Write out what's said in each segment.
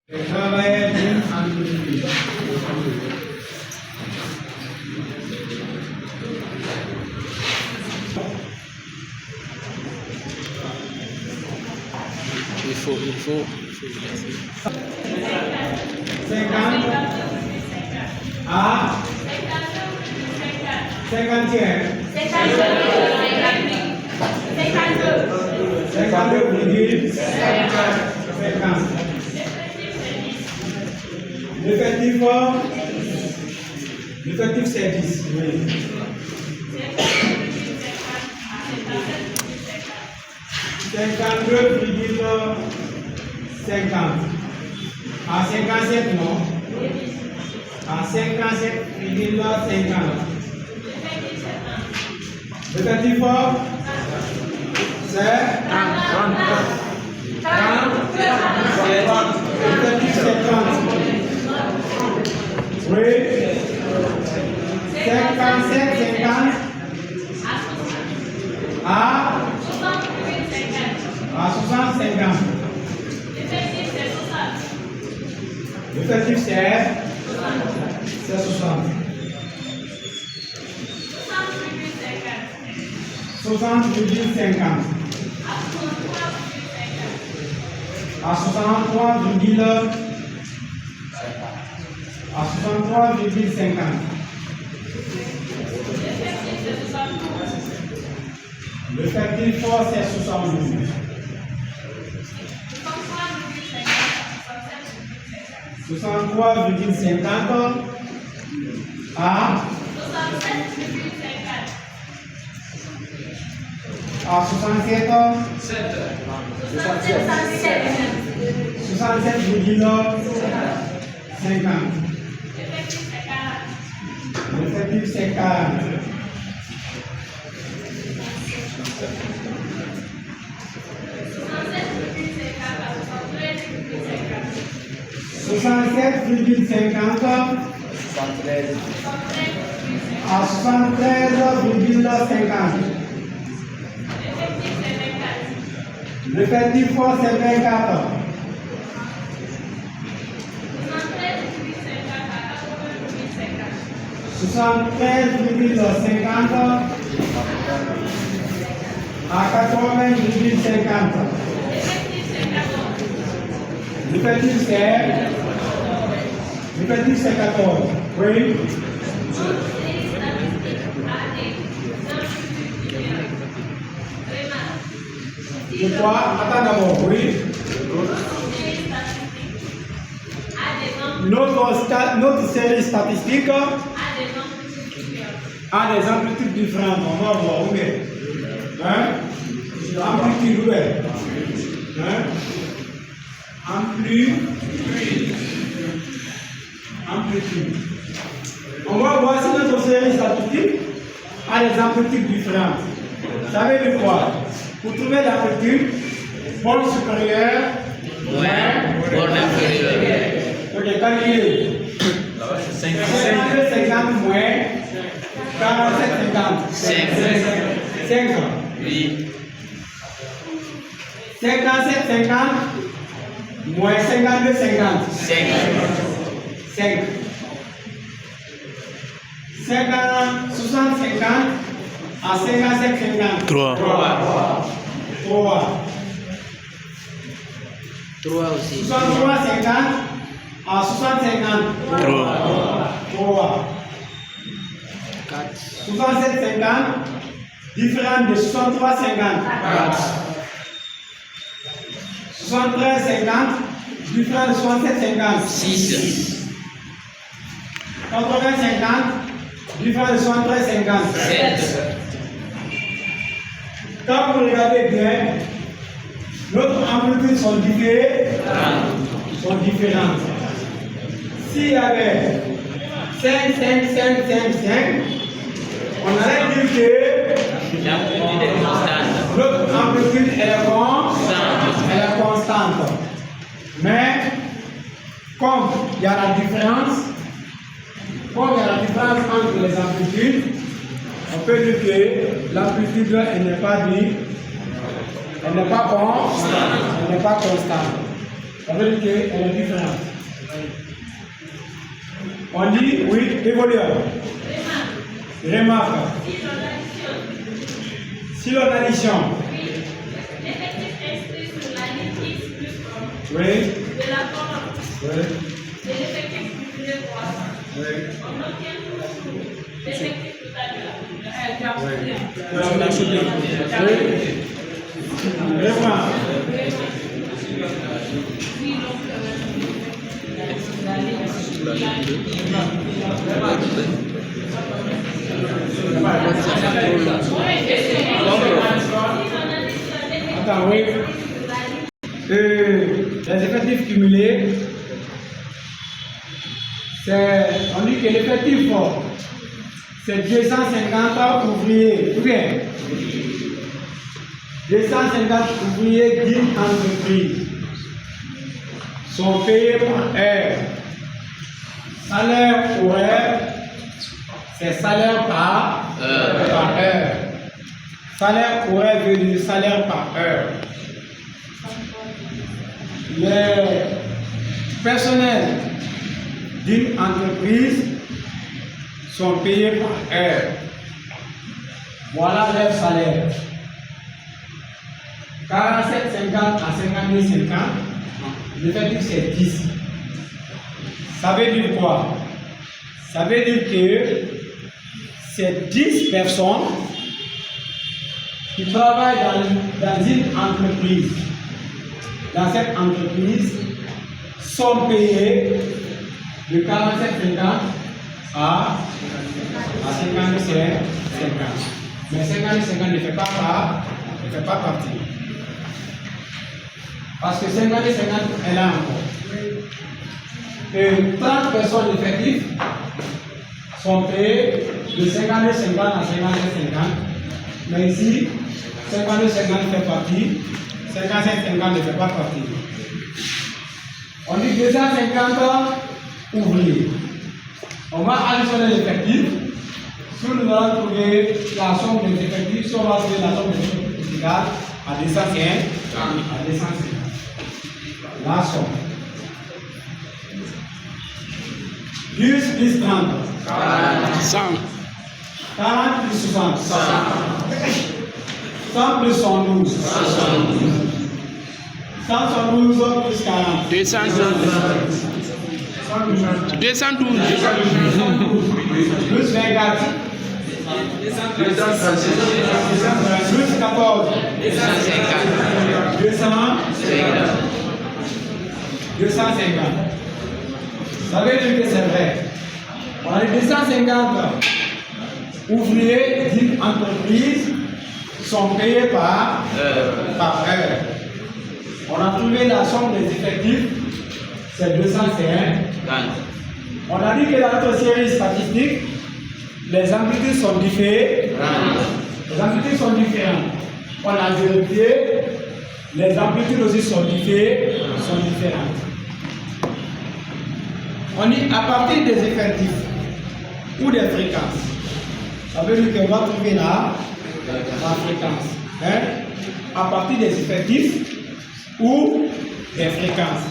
Travailler d'une entreprise. Il faut 50 à 51. 52,50. L'effectif c'est 10. Oui. 52,50. À 57 non. À 57,50. L'effectif c'est 30. L'effectif c'est 30. Oui. 57, 50 à 60, 50. L'effectif c'est 60. 60,50. À 63,50. L'effectif c'est 72. 63,50 à 67. 67,50. L'effectif c'est 40. 67,50 à 73,50. L'effectif c'est 24. 73,50 à 80,50. L'effectif c'est 14. Oui. Je crois, attends d'abord, oui. Notre série statistique a des amplitudes différentes. On va voir, ok. Hein? Amplitude, oui. Hein? Amplitude. On va voir si notre série statistique a des amplitudes différentes. Ça veut dire quoi? Pour trouver l'amplitude, pôle supérieur, Pôle inférieur. ok, calculez. 50 moins 47,50. 5. Oui. 57,50 moins 52,50. 5. 60,50 à 57,50. 3 aussi. 63,50 à 60,50. 3. 4. 67,50 différent de 63,50. 73,50 différent de 67,50. 6. 80,50 différent de 73,50. 7. Quand vous regardez bien, notre amplitudes sont différentes. S'il y avait 5, 5, 5, 5, 5, on allait dire que L'amplitude est constante. notre amplitude est constante. Mais comme il y a la différence, entre les amplitudes, on peut dire que l'amplitude n'est pas constante. Ça veut dire qu'elle est différente. On dit oui, évolueur. Remarque. Si l'on additionne. L'effectif inscrit sur la ligne X plus 1 Oui. de la colonne Oui. de l'effectif multiplié par 100. Oui. On obtient toujours l'effectif total de la Attends, oui. Les effectifs cumulés, on dit que l'effectif, c'est 250 ouvriers. Ou bien 250 ouvriers d'une entreprise sont payés par heure. Salaire horaire, c'est salaire par heure. Salaire horaire veut dire salaire par heure. Les personnels d'une entreprise sont payés par heure. Voilà leur salaire. 47,50 à 52,50, l'effectif c'est 10. Ça veut dire quoi? Ça veut dire que c'est 10 personnes qui travaillent dans une entreprise. Dans cette entreprise, sont payés de 47,50 à 55,50. Mais 50,50 ne fait pas partie. Parce que 50,50 est là encore. Et 30 personnes effectives sont payées de 50,50 à 50,50. Mais ici, 50,50 fait partie, 55,50 ne fait pas partie. On dit 250 ouvriers. On va additionner l'effectif. Si nous allons trouver la somme des effectifs, si on va trouver la somme des effectifs égale à 250, la somme. 10 plus 30. 100. 40 plus 60. 100 plus 112. 112 plus 40. 212. Plus 24. Plus 14. 250. Ça veut dire que c'est vrai. On a 250 ouvriers d'une entreprise sont payés par heure. On a trouvé la somme des effectifs, c'est 250. On a dit que dans notre série statistique, les amplitudes sont différentes. Les amplitudes sont différentes. On a vérifié, les amplitudes aussi sont différentes. On dit à partir des effectifs ou des fréquences. Ça veut dire qu'on va trouver la fréquence. Hein? À partir des effectifs ou des fréquences.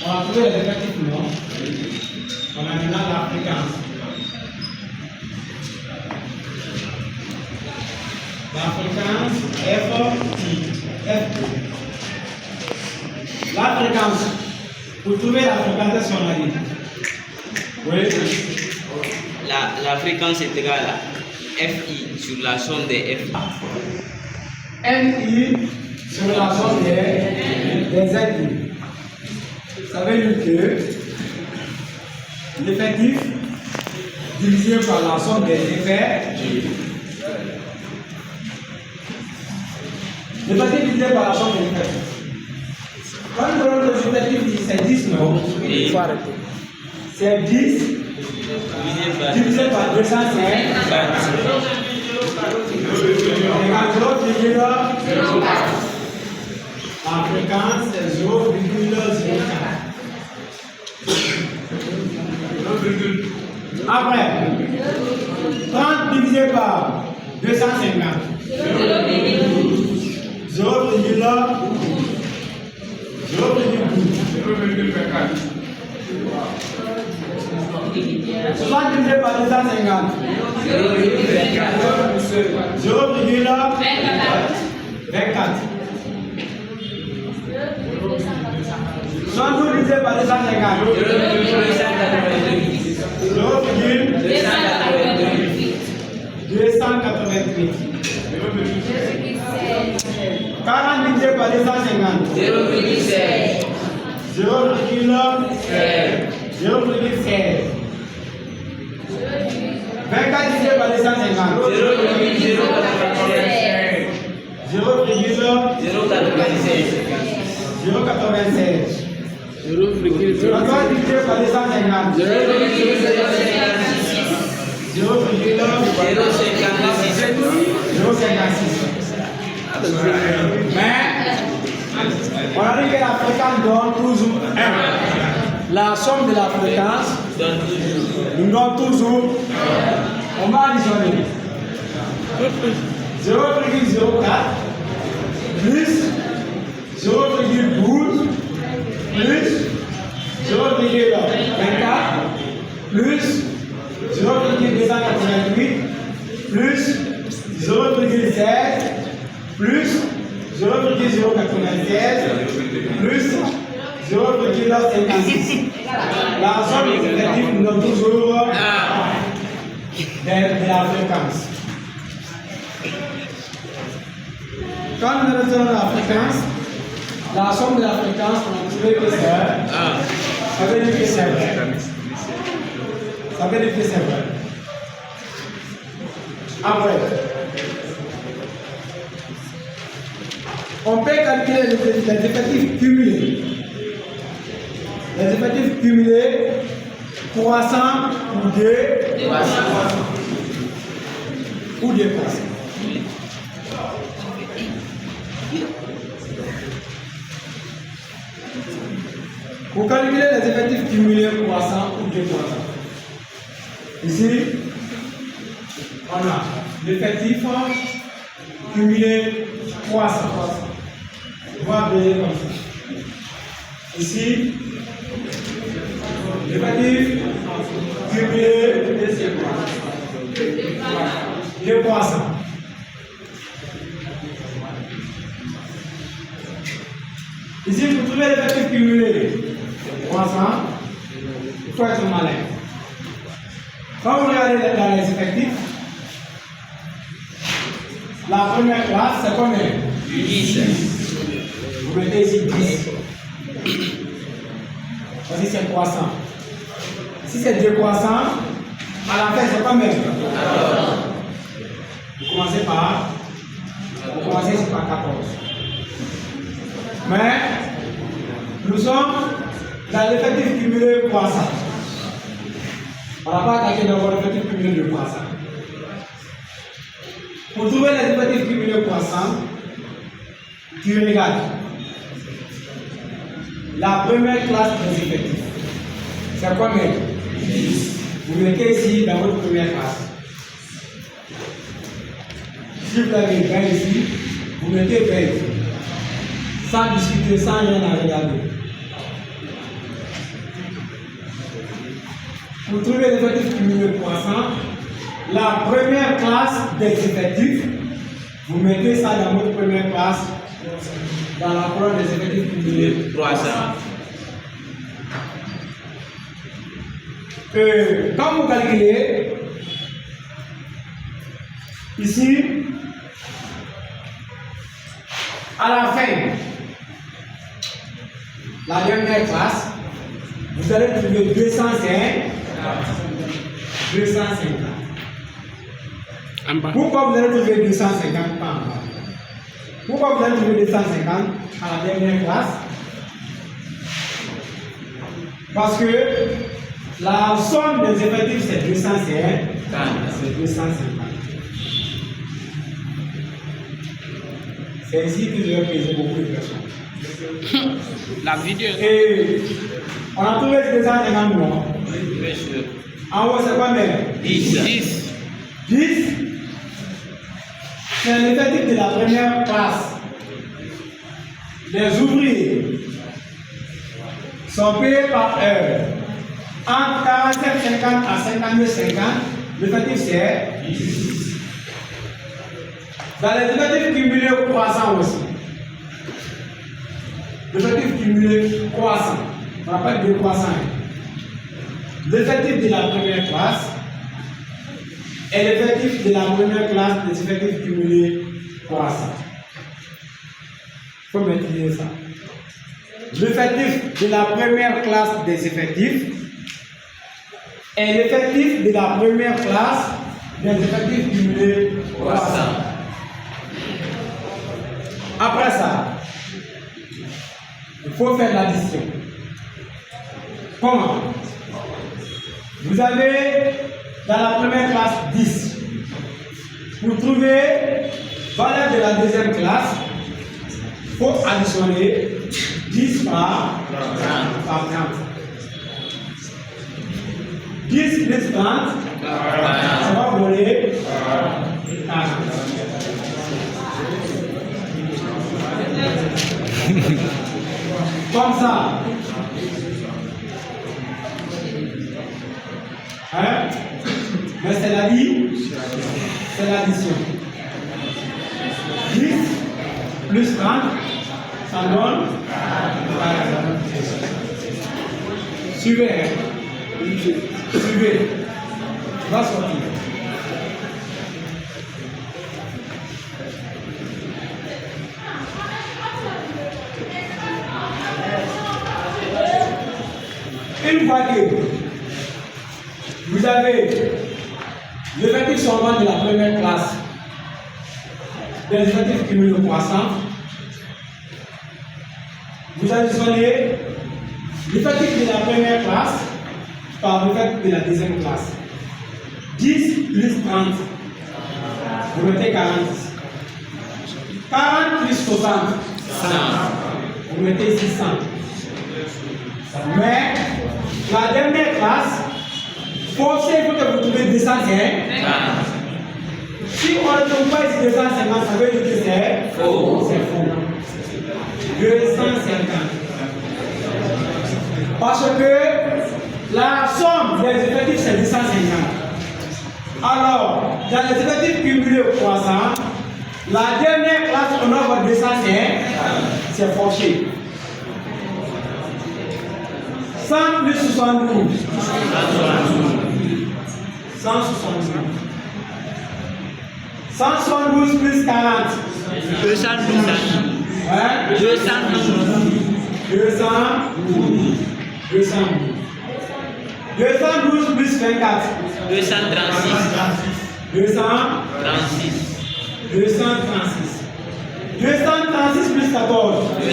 On a trouvé les effectifs, non? On a maintenant la fréquence. La fréquence F. La fréquence. Pour trouver la fréquence, c'est ce qu'on a dit. Oui. La fréquence est égale à FI sur la somme des F. NI sur la somme des ZI. Ça veut dire que l'effectif divisé par la somme des effets. L'effectif divisé par la somme des effets. Quand nous prenons le effectif, c'est 10, non? Oui. C'est 10 divisé par 250. La fréquence c'est 0,04. Après, 30 divisé par 250. 0,12. 60 divisé par 250. 0,24. 72 divisé par 250. 288. 40 divisé par 250. 0,16. 24 divisé par 250. 0,096. 33 divisé par 250. 0,056. Mais on a dit que la fréquence donne toujours 1. La somme de la fréquence nous donne toujours. On va additionner 0,04 plus 0,12 plus 0,24 plus 0,288 plus 0,16 plus 0,096 plus 0,56. La somme des effectifs nous donne toujours de la fréquence. Quand nous retenons la fréquence, la somme de la fréquence, on a trouvé que c'est. Ça veut dire que c'est vrai. Ça veut dire que c'est vrai. Après, on peut calculer les effectifs cumulés. Les effectifs cumulés croissants ou décroissants. Ou décroissants. Pour calculer les effectifs cumulés croissants ou décroissants. Ici, on a l'effectif cumulé croissant. On va appeler comme ça. Ici, l'effectif cumulé décroissant. Ici, pour trouver l'effectif cumulé croissant, il faut être malin. Quand vous regardez dans les effectifs, la première classe, c'est combien? 10. Vous mettez ici 10. Voici c'est croissant. Si c'est décroissant, à la fin c'est combien? Vous commencez par 14. Mais nous sommes dans l'effectif cumulé croissant. On n'a pas attaqué dans l'effectif cumulé de croissant. Pour trouver les effectifs cumulés croissants, tu regardes la première classe des effectifs. C'est combien? 10. Vous mettez ici dans votre première classe. Si vous avez 20 ici, vous mettez 20 ici. Sans discuter, sans rien à regarder. Pour trouver les effectifs cumulés croissants, la première classe des effectifs, vous mettez ça dans votre première classe, dans la colonne des effectifs cumulés croissants. Quand vous calculez, ici, à la fin, la dernière classe, vous allez trouver 250. Pourquoi vous allez trouver 250 pas en bas? Pourquoi vous allez trouver 250 à la dernière classe? Parce que la somme des effectifs c'est 250. C'est 250. C'est ici que je vais peser beaucoup de personnes. La vidéo. Et on a trouvé 250 mois. En haut, c'est quoi même? 10. 10. C'est l'effectif de la première classe. Les ouvriers sont payés par heure. Entre 47,50 à 52,50, l'effectif c'est 10. Dans les effectifs cumulés croissants aussi. L'effectif cumulé croissant. On appelle de croissant. L'effectif de la première classe et l'effectif de la première classe des effectifs cumulés croissants. Il faut maîtriser ça. L'effectif de la première classe des effectifs et l'effectif de la première classe des effectifs cumulés croissants. Après ça, il faut faire l'addition. Comment? Vous avez dans la première classe 10. Pour trouver valeur de la deuxième classe, il faut additionner 10 par 30. 10 plus 30, ça va donner 40. Comme ça. Hein? Mais c'est la vie, c'est l'addition. 10 plus 30, ça donne 40. Suivez. Suivez. Va sortir. Une fois que vous avez l'effectif seulement de la première classe, des effectifs cumulés croissants, vous additionnez l'effectif de la première classe par l'effectif de la deuxième classe. 10 plus 30, vous mettez 40. 40 plus 60, vous mettez 600. Mais la dernière classe, forcez il faut que vous trouviez 250. Si on ne trouve pas ici 250, ça veut dire que c'est faux. C'est faux. 250. Parce que la somme des effectifs c'est 250. Alors, dans les effectifs cumulés croissants, la dernière classe on offre 250, c'est forcé. 100 plus 72. 172. 172 plus 40. 212. Hein? 212 plus 24. 236. 236. 236 plus 14. 250.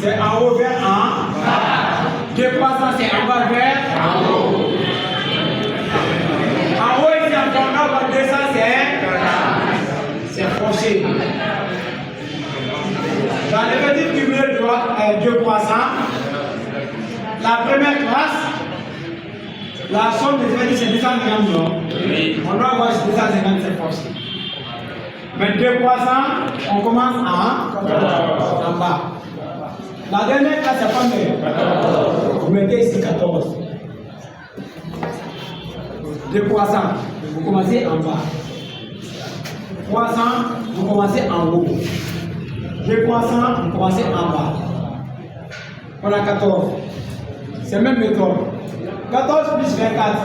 C'est en haut vers en bas. 2 croissants, c'est en bas vers en haut. En haut, ici, en bas, 200, c'est forcé. Dans l'effectif cumulé de 2 croissants, la première classe, la somme des effectifs, c'est 250, non? Oui. On doit voir si 250, c'est forcé. Mais 2 croissants, on commence en bas. La dernière classe, c'est combien? Vous mettez ici 14. 2 croissants, vous commencez en bas. Croissants, vous commencez en haut. 2 croissants, vous commencez en bas. On a 14. C'est la même méthode. 14 plus 24.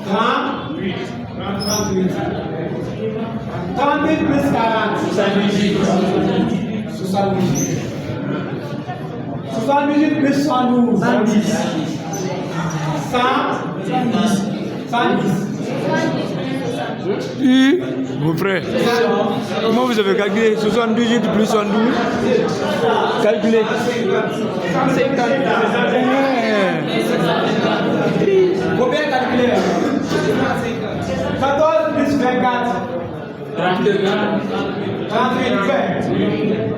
38. 38 plus 40. 78. 78 plus 112. 110. 110. Mon frère, comment vous avez calculé 78 plus 112? Calculez. 50. Combien calculer? 14 plus 24. 38,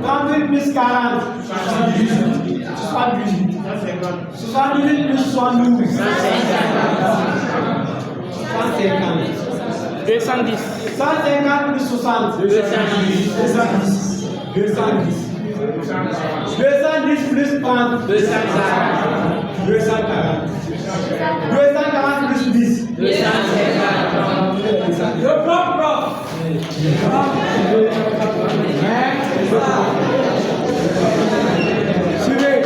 38 plus 40. 78 plus 112. 150. 210. 150 plus 60. 210. 210 plus 30. 240. 240. 240 plus 10. 250. Le propre. Suivez.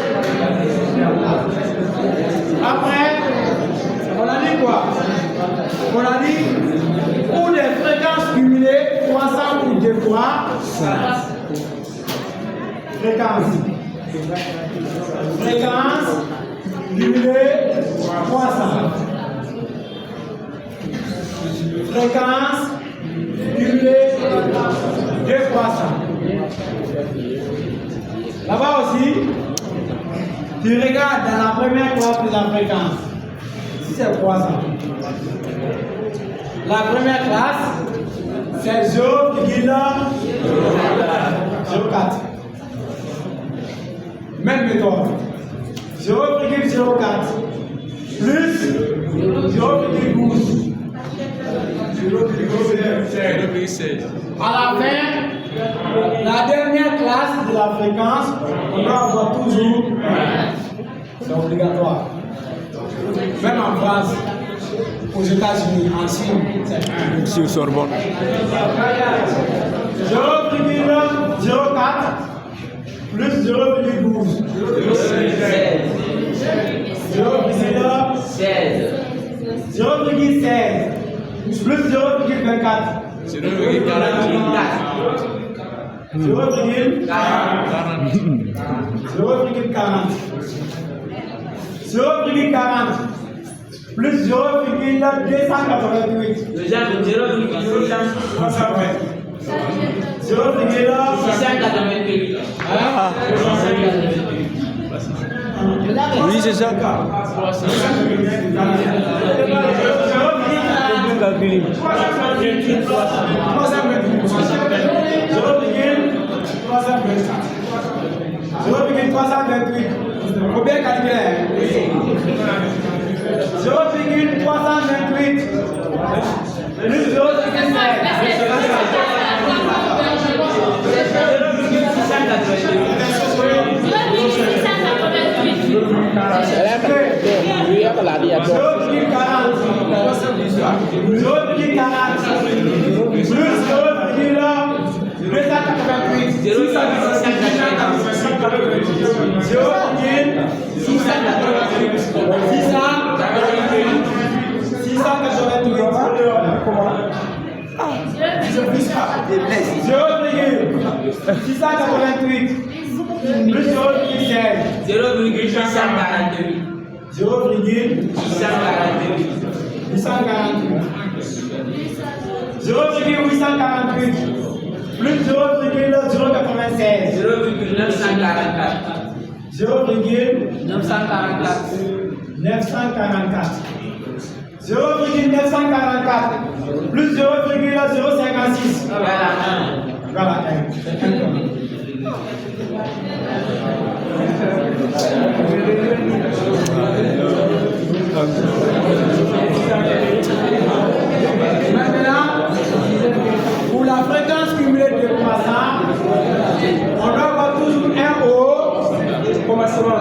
Après, on a dit quoi? On a dit pour les fréquences cumulées, 300 pour 2 fois. Fréquence cumulée, 300. Fréquence cumulée, 2 fois 100. Là-bas aussi, tu regardes dans la première classe de la fréquence. Si c'est 300. La première classe, c'est 0,04. Même méthode. 0,04 plus 0,12. 0,16. À la fin, la dernière classe de la fréquence, on doit avoir toujours 1. C'est obligatoire. Même en France, aux États-Unis, en Chine, c'est 1. Ici au Sorbonne. 0,04 plus 0,12. 0,16 plus 0,24. 0,40. 0,40 plus 0,288. 0,688. Oui, c'est ça. Combien calculer? 0,328 plus 0,056. Voilà. Maintenant, pour la fréquence cumulée de croissance, on doit avoir toujours un au commencement.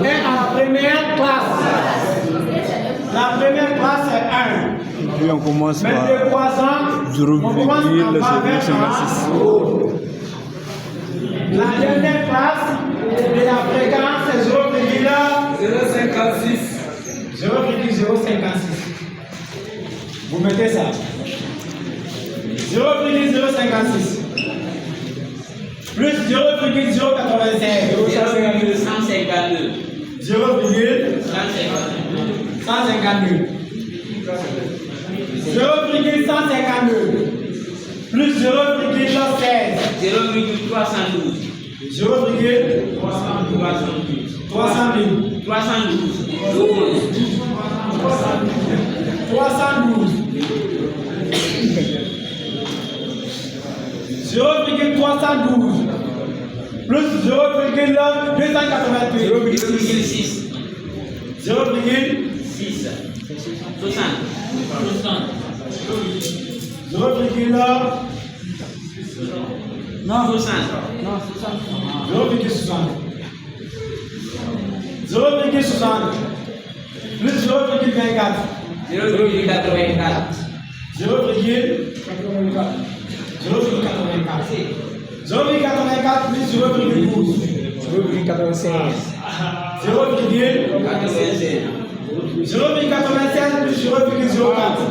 Un à la première classe. La première classe est 1. Puis on commence par 0,56. La dernière classe de la fréquence est 0,056. 0,056. Vous mettez ça. 0,056. Plus 0,096. 152. 0,152. 0,152 plus 0,16. 0,312. 0,312. 312. 0,312 plus 0,288. 0,6. 0,6. 60. 0,60. Non, 60. 0,60. 0,60. Plus 0,24. 0,84. 0,84. 0,84 plus 0,12. 0,96. 0,96 plus 0,04.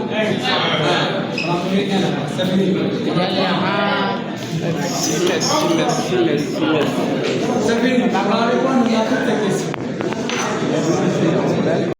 Silence.